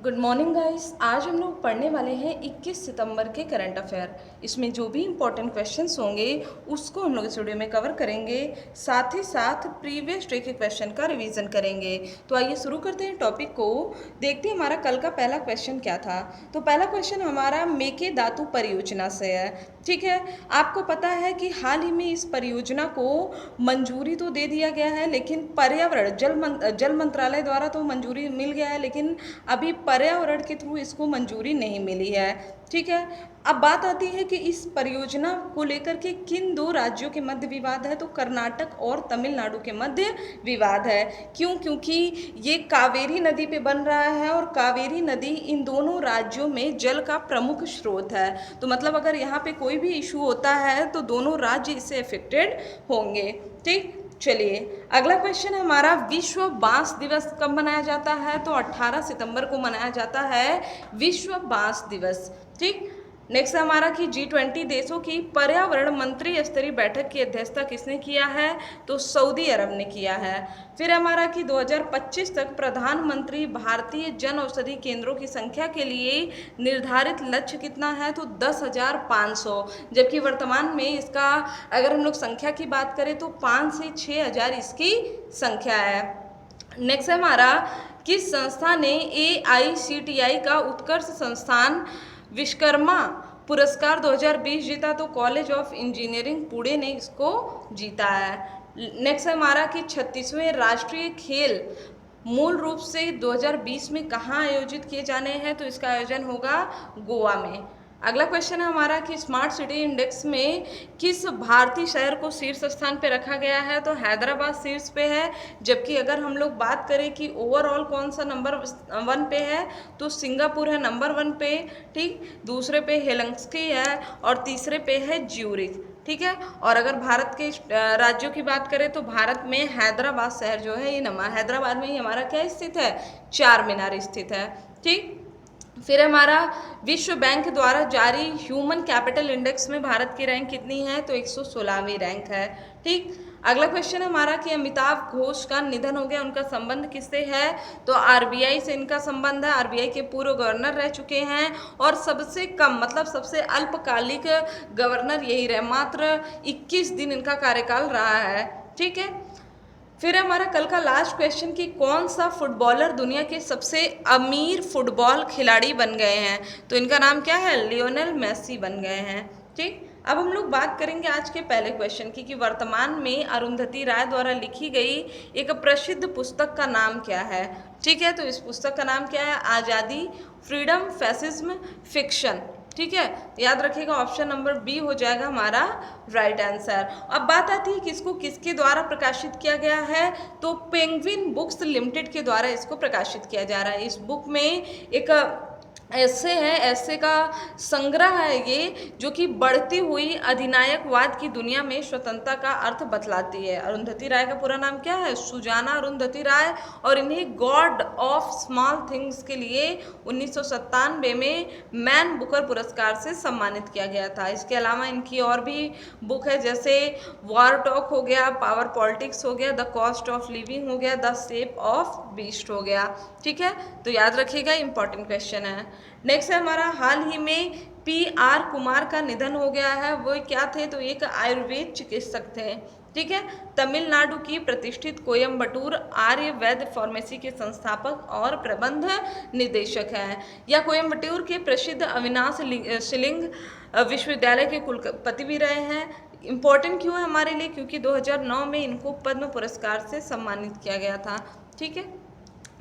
Good morning guys. आज हम लोग पढ़ने वाले हैं 21 सितंबर के करंट अफेयर। इसमें जो भी इम्पोर्टेंट क्वेश्चंस होंगे उसको हम लोग इस वीडियो में कवर करेंगे, साथ ही साथ प्रीवियस डे के क्वेश्चन का रिवीजन करेंगे। तो आइए शुरू करते हैं टॉपिक को। देखते हैं हमारा कल का पहला क्वेश्चन क्या था। तो पहला क्वेश्चन हमारा मेकेदातु परियोजना से है। ठीक है, आपको पता है कि हाल ही में इस परियोजना को मंजूरी तो दे दिया गया है, लेकिन पर्यावरण जल मंत्रालय द्वारा तो मंजूरी मिल गया है, लेकिन अभी पर्यावरण के थ्रू इसको मंजूरी नहीं मिली है। ठीक है, अब बात आती है कि इस परियोजना को लेकर के किन दो राज्यों के मध्य विवाद है। तो कर्नाटक और तमिलनाडु के मध्य विवाद है। क्यों? क्योंकि ये कावेरी नदी पे बन रहा है और कावेरी नदी इन दोनों राज्यों में जल का प्रमुख स्रोत है। तो मतलब अगर यहाँ पे कोई भी इशू होता है तो दोनों राज्य इससे अफेक्टेड होंगे। ठीक, चलिए अगला क्वेश्चन हमारा, विश्व बांस दिवस कब मनाया जाता है। तो 18 सितंबर को मनाया जाता है विश्व बांस दिवस। ठीक, नेक्स्ट हमारा कि G20 देशों की पर्यावरण मंत्री स्तरीय बैठक की अध्यक्षता किसने किया है। तो सऊदी अरब ने किया है। फिर हमारा कि 2025 तक प्रधानमंत्री भारतीय जन औषधि केंद्रों की संख्या के लिए निर्धारित लक्ष्य कितना है। तो 10,500, जबकि वर्तमान में इसका अगर हम लोग संख्या की बात करें तो 5 से 6,000 इसकी संख्या है। नेक्स्ट हमारा, किस संस्था ने AICTI का उत्कर्ष संस्थान विश्वकर्मा पुरस्कार 2020 जीता। तो कॉलेज ऑफ इंजीनियरिंग पुणे ने इसको जीता है। नेक्स्ट हमारा कि 36वें राष्ट्रीय खेल मूल रूप से 2020 में कहाँ आयोजित किए जाने हैं। तो इसका आयोजन होगा गोवा में। अगला क्वेश्चन है हमारा कि स्मार्ट सिटी इंडेक्स में किस भारतीय शहर को शीर्ष स्थान पे रखा गया है। तो हैदराबाद शीर्ष पे है, जबकि अगर हम लोग बात करें कि ओवरऑल कौन सा नंबर 1 पे है तो सिंगापुर है नंबर 1 पे। ठीक, दूसरे पे हेलंस्की है और तीसरे पे है ज्यूरिख। ठीक है, और अगर भारत के राज्यों की बात करें तो भारत में हैदराबाद शहर जो है ये हैदराबाद में ही हमारा क्या स्थित है, चार मीनार स्थित है। ठीक, फिर हमारा विश्व बैंक द्वारा जारी ह्यूमन कैपिटल इंडेक्स में भारत की रैंक कितनी है। तो 116वीं रैंक है। ठीक, अगला क्वेश्चन हमारा कि अमिताभ घोष का निधन हो गया, उनका संबंध किससे है। तो RBI से इनका संबंध है। RBI के पूर्व गवर्नर रह चुके हैं और सबसे कम मतलब सबसे अल्पकालिक गवर्नर यही रहे, मात्र 21 दिन इनका कार्यकाल रहा है। ठीक है, फिर हमारा कल का लास्ट क्वेश्चन कि कौन सा फुटबॉलर दुनिया के सबसे अमीर फुटबॉल खिलाड़ी बन गए हैं। तो इनका नाम क्या है, लियोनेल मेसी बन गए हैं। ठीक, अब हम लोग बात करेंगे आज के पहले क्वेश्चन की कि वर्तमान में अरुंधति राय द्वारा लिखी गई एक प्रसिद्ध पुस्तक का नाम क्या है। ठीक है, तो इस पुस्तक का नाम क्या है, आज़ादी, फ्रीडम, फैसिज्म, फिक्शन। ठीक है, याद रखिएगा ऑप्शन नंबर बी हो जाएगा हमारा राइट आंसर। अब बात आती है कि इसको किसके द्वारा प्रकाशित किया गया है। तो पेंगुइन बुक्स लिमिटेड के द्वारा इसको प्रकाशित किया जा रहा है। इस बुक में एक ऐसे है, ऐसे का संग्रह है ये, जो कि बढ़ती हुई अधिनायकवाद की दुनिया में स्वतंत्रता का अर्थ बतलाती है। अरुंधति राय का पूरा नाम क्या है, सुजाना अरुंधति राय, और इन्हें गॉड ऑफ स्मॉल थिंग्स के लिए 1997 में मैन बुकर पुरस्कार से सम्मानित किया गया था। इसके अलावा इनकी और भी बुक है, जैसे वॉर टॉक हो गया, पावर पॉलिटिक्स हो गया, द कॉस्ट ऑफ लिविंग हो गया, द शेप ऑफ बीस्ट हो गया। ठीक है, तो याद रखिएगा, इंपॉर्टेंट क्वेश्चन है। नेक्स्ट है हमारा, हाल ही में PR कुमार का निधन हो गया है। वो क्या थे, तो एक आयुर्वेद चिकित्सक थे। ठीक है, तमिलनाडु की प्रतिष्ठित कोयम्बटूर आर्य वैद्य फार्मेसी के संस्थापक और प्रबंध निदेशक हैं। या कोयम्बटूर के प्रसिद्ध अविनाश शिलिंग विश्वविद्यालय के कुलपति भी रहे हैं। इम्पोर्टेंट क्यों है हमारे लिए, क्योंकि 2009 में इनको पद्म पुरस्कार से सम्मानित किया गया था। ठीक है,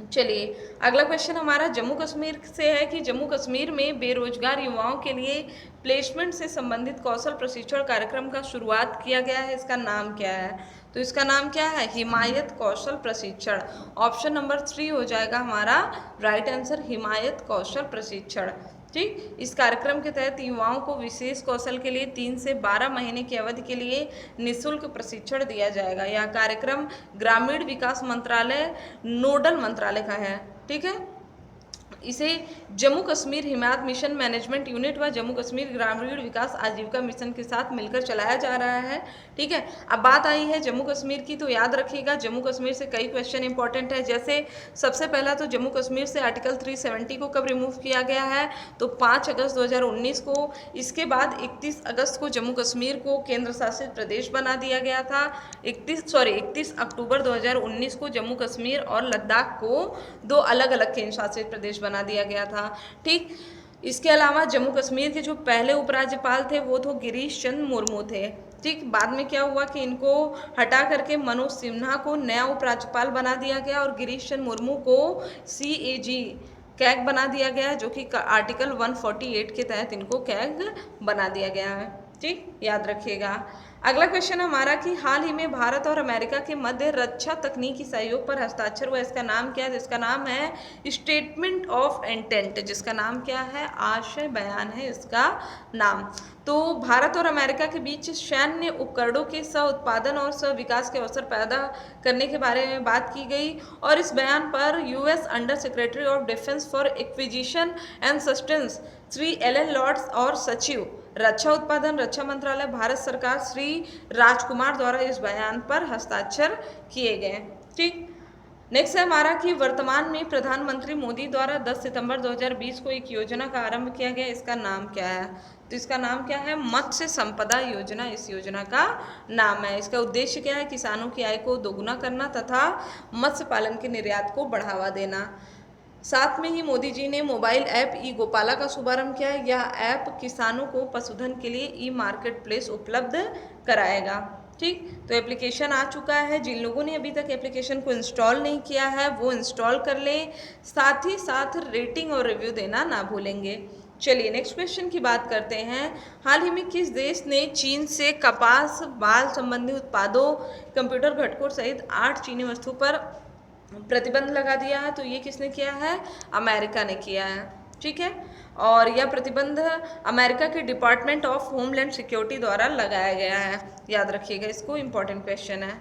चलिए अगला क्वेश्चन हमारा जम्मू कश्मीर से है कि जम्मू कश्मीर में बेरोजगार युवाओं के लिए प्लेसमेंट से संबंधित कौशल प्रशिक्षण कार्यक्रम का शुरुआत किया गया है। इसका नाम क्या है, तो इसका नाम क्या है, हिमायत कौशल प्रशिक्षण। ऑप्शन नंबर 3 हो जाएगा हमारा राइट आंसर, हिमायत कौशल प्रशिक्षण। ठीक, इस कार्यक्रम के तहत युवाओं को विशेष कौशल के लिए 3 से 12 महीने की अवधि के लिए निःशुल्क प्रशिक्षण दिया जाएगा। यह कार्यक्रम ग्रामीण विकास मंत्रालय नोडल मंत्रालय का है। ठीक है, इसे जम्मू कश्मीर हिमायत मिशन मैनेजमेंट यूनिट व जम्मू कश्मीर ग्रामीण विकास आजीविका मिशन के साथ मिलकर चलाया जा रहा है। ठीक है, अब बात आई है जम्मू कश्मीर की, तो याद रखिएगा जम्मू कश्मीर से कई क्वेश्चन इंपॉर्टेंट है। जैसे सबसे पहला तो जम्मू कश्मीर से आर्टिकल 370 को कब रिमूव किया गया है, तो 5 अगस्त 2019 को। इसके बाद 31 अगस्त को जम्मू कश्मीर को केंद्र शासित प्रदेश बना दिया गया था। 31 अक्टूबर 2019 को जम्मू कश्मीर और लद्दाख को 2 अलग अलग केंद्र शासित प्रदेश बना दिया गया था। ठीक, इसके अलावा जम्मू कश्मीर के जो पहले उपराज्यपाल थे वो तो गिरीश चंद्र मुर्मू थे। ठीक, बाद में क्या हुआ कि इनको हटा करके मनोज सिन्हा को नया उपराज्यपाल बना दिया गया और गिरीश चंद्र मुर्मू को CAG कैग बना दिया गया, जो कि आर्टिकल 148 के तहत इनको कैग बना दिया गया है। ठीक, याद रखिएगा। अगला क्वेश्चन हमारा कि हाल ही में भारत और अमेरिका के मध्य रक्षा तकनीकी सहयोग पर हस्ताक्षर हुआ, इसका नाम क्या है? इसका नाम है स्टेटमेंट ऑफ इंटेंट, जिसका नाम क्या है? आशय बयान है इसका नाम। तो भारत और अमेरिका के बीच सैन्य उपकरणों के सह उत्पादन और सह विकास के अवसर पैदा करने के बारे में बात की गई और इस बयान पर US under secretary of defence for acquisition and sustainment Shri LN Lords और सचिव रक्षा उत्पादन रक्षा मंत्रालय भारत सरकार श्री राजकुमार द्वारा इस बयान पर हस्ताक्षर किए गए। ठीक, नेक्स्ट है हमारा कि वर्तमान में प्रधानमंत्री मोदी द्वारा 10 सितंबर 2020 को एक योजना का आरंभ किया गया, इसका नाम क्या है? तो इसका नाम क्या है? मत्स्य संपदा योजना इस योजना का नाम है। इसका उद्देश्य क्या है? किसानों की आय को दोगुना करना तथा मत्स्य पालन के निर्यात को बढ़ावा देना। साथ में ही मोदी जी ने मोबाइल ऐप ई गोपाला का शुभारंभ किया है। यह ऐप किसानों को पशुधन के लिए ई मार्केट प्लेस उपलब्ध कराएगा। ठीक, तो एप्लीकेशन आ चुका है। जिन लोगों ने अभी तक एप्लीकेशन को इंस्टॉल नहीं किया है वो इंस्टॉल कर लें, साथ ही साथ रेटिंग और रिव्यू देना ना भूलेंगे। चलिए नेक्स्ट क्वेश्चन की बात करते हैं। हाल ही में किस देश ने चीन से कपास बाल संबंधी उत्पादों, कंप्यूटर घटकों सहित 8 चीनी वस्तु पर प्रतिबंध लगा दिया है? तो ये किसने किया है? अमेरिका ने किया है। ठीक है, और यह प्रतिबंध अमेरिका के डिपार्टमेंट ऑफ होमलैंड सिक्योरिटी द्वारा लगाया गया है। याद रखिएगा, इसको इम्पोर्टेंट क्वेश्चन है।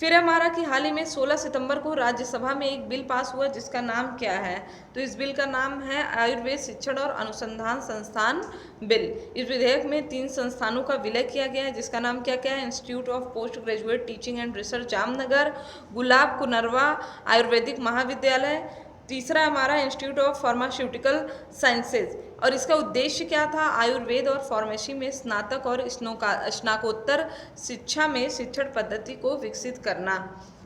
फिर हमारा कि हाल ही में 16 सितंबर को राज्यसभा में एक बिल पास हुआ जिसका नाम क्या है? तो इस बिल का नाम है आयुर्वेद शिक्षण और अनुसंधान संस्थान बिल। इस विधेयक में 3 संस्थानों का विलय किया गया है जिसका नाम क्या क्या है? Institute of post graduate teaching and research Jamnagar, Gulab Kunverba Ayurvedic Mahavidyalaya, तीसरा हमारा इंस्टीट्यूट ऑफ फार्मास्यूटिकल साइंसेज। और इसका उद्देश्य क्या था? आयुर्वेद और फार्मेसी में स्नातक और स्नातकोत्तर शिक्षा में शिक्षण पद्धति को विकसित करना।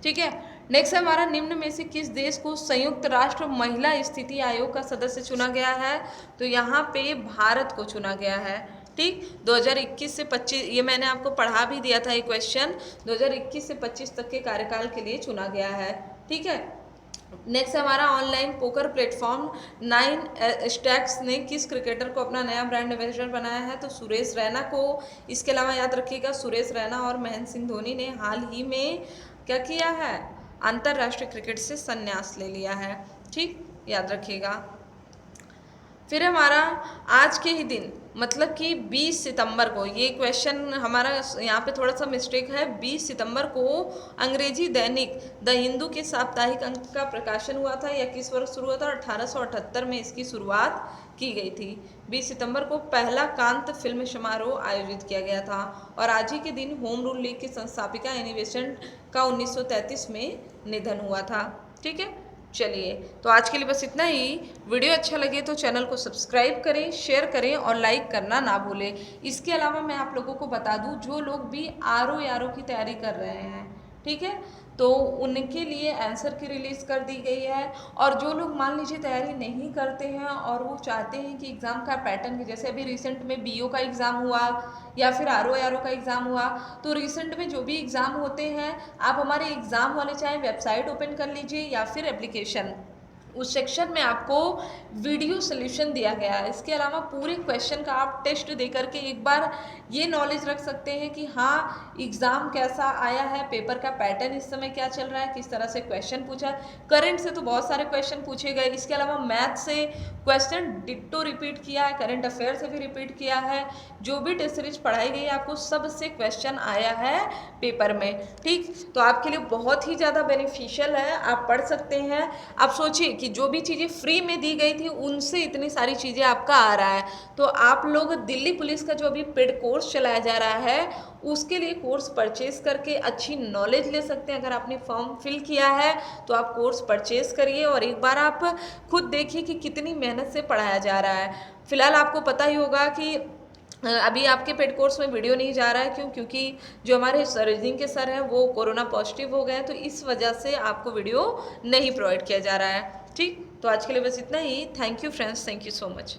ठीक है, नेक्स्ट हमारा निम्न में से किस देश को संयुक्त राष्ट्र महिला स्थिति आयोग का सदस्य चुना गया है? तो यहाँ पे भारत को चुना गया है। ठीक, 2021 से 25, ये मैंने आपको पढ़ा भी दिया था ये क्वेश्चन, 2021 से 25 तक के कार्यकाल के लिए चुना गया है। ठीक है, नेक्स्ट हमारा ऑनलाइन पोकर प्लेटफॉर्म 9 स्टैक्स ने किस क्रिकेटर को अपना नया ब्रांड एम्बेसडर बनाया है? तो सुरेश रैना को। इसके अलावा याद रखिएगा सुरेश रैना और महेंद्र सिंह धोनी ने हाल ही में क्या किया है? अंतर्राष्ट्रीय क्रिकेट से संन्यास ले लिया है। ठीक, याद रखिएगा। फिर हमारा आज के ही दिन मतलब कि 20 सितंबर को, ये क्वेश्चन हमारा यहाँ पे थोड़ा सा मिस्टेक है, 20 सितंबर को अंग्रेजी दैनिक द हिंदू के साप्ताहिक अंक का प्रकाशन हुआ था। यह किस वर्ष शुरू हुआ था? 1878 में इसकी शुरुआत की गई थी। 20 सितंबर को पहला कांत फिल्म समारोह आयोजित किया गया था और आज ही के दिन होम रूल लीग की संस्थापिका एनी बेसेंट का 1933 में निधन हुआ था। ठीक है, चलिए तो आज के लिए बस इतना ही। वीडियो अच्छा लगे तो चैनल को सब्सक्राइब करें, शेयर करें और लाइक करना ना भूलें। इसके अलावा मैं आप लोगों को बता दूं, जो लोग भी आरओ की तैयारी कर रहे हैं, ठीक है, तो उनके लिए आंसर की रिलीज़ कर दी गई है। और जो लोग मान लीजिए तैयारी नहीं करते हैं और वो चाहते हैं कि एग्ज़ाम का पैटर्न की, जैसे अभी रिसेंट में बीओ का एग्ज़ाम हुआ या फिर आरओ का एग्ज़ाम हुआ, तो रिसेंट में जो भी एग्ज़ाम होते हैं आप हमारे एग्ज़ाम वाले चाहे वेबसाइट ओपन कर लीजिए या फिर एप्लीकेशन, उस सेक्शन में आपको वीडियो सोल्यूशन दिया गया है। इसके अलावा पूरे क्वेश्चन का आप टेस्ट दे करके एक बार ये नॉलेज रख सकते हैं कि हाँ एग्ज़ाम कैसा आया है, पेपर का पैटर्न इस समय क्या चल रहा है, किस तरह से क्वेश्चन पूछा। करंट से तो बहुत सारे क्वेश्चन पूछे गए, इसके अलावा मैथ से क्वेश्चन डिट्टो रिपीट किया है, करंट अफेयर से भी रिपीट किया है। जो भी टेस्ट सीरीज पढ़ाई गई आपको सबसे क्वेश्चन आया है पेपर में। ठीक, तो आपके लिए बहुत ही ज़्यादा बेनिफिशियल है, आप पढ़ सकते हैं। आप सोचिए कि जो भी चीज़ें फ्री में दी गई थी उनसे इतनी सारी चीज़ें आपका आ रहा है। तो आप लोग दिल्ली पुलिस का जो अभी पेड कोर्स चलाया जा रहा है उसके लिए कोर्स परचेज करके अच्छी नॉलेज ले सकते हैं। अगर आपने फॉर्म फिल किया है तो आप कोर्स परचेज करिए और एक बार आप खुद देखिए कि कितनी मेहनत से पढ़ाया जा रहा है। फिलहाल आपको पता ही होगा कि अभी आपके पेड कोर्स में वीडियो नहीं जा रहा है, क्यों? क्योंकि जो हमारे रीजनिंग के सर हैं वो कोरोना पॉजिटिव हो गए हैं, तो इस वजह से आपको वीडियो नहीं प्रोवाइड किया जा रहा है। ठीक, तो आज के लिए बस इतना ही। Thank you friends, thank you so much.